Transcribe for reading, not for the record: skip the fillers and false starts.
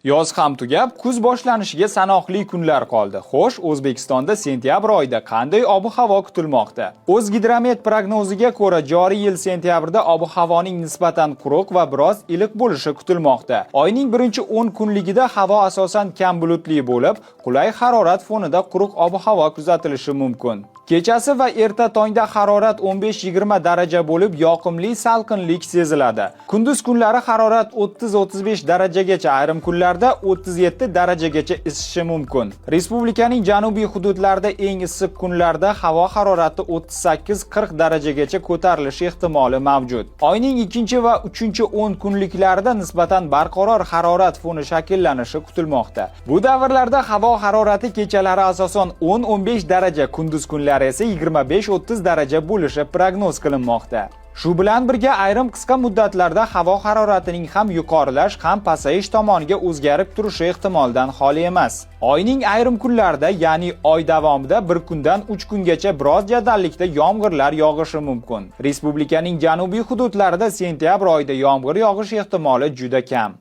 Yoz ham tugab, kuz boshlanishiga sanoqli kunlar qoldi. Xo'sh, O'zbekistonda sentyabr oyida qanday ob-havo kutilmoqda? O'zgidromet prognoziga ko'ra, joriy yil sentyabrda ob-havoning nisbatan quruq va biroz iliq bo'lishi kutilmoqda. Oyning birinchi 10 kunligida havo asosan kam bulutli bo'lib, qulay harorat fonida quruq ob-havo kuzatilishi mumkin. Kechasi va erta tongda harorat 15-20 daraja bo'lib, yoqimli salqinlik seziladi. Kunduz kunlari harorat 30-35 darajagacha, ayrim kunlarda 37 darajagacha isishi mumkin. Respublikaning janubiy hududlarida eng issiq kunlarda havo harorati 38-40 darajagacha ko'tarilishi ehtimoli mavjud. Oyning 2 va 3-10 kunliklarida nisbatan barqaror harorat foni shakllanishi kutilmoqda. Bu davrlarda havo harorati kechalari asosan 10-15 daraja, kunduz kunlari esa 25-30 daraja bo'lishi prognoz qilinmoqda. Shu bilan birga ayrim qisqa muddatlarda havo haroratining ham yuqorilash, ham pasayish tomoniga o'zgarib turishi ehtimoldan xoli emas. Oyning ayrim kunlarida, ya'ni oy davomida bir kundan 3 kungacha biroz jadallikda yomg'irlar yog'ishi mumkin. Respublikaning janubiy hududlarida sentyabr oyida yomg'ir yog'ish ehtimoli juda kam.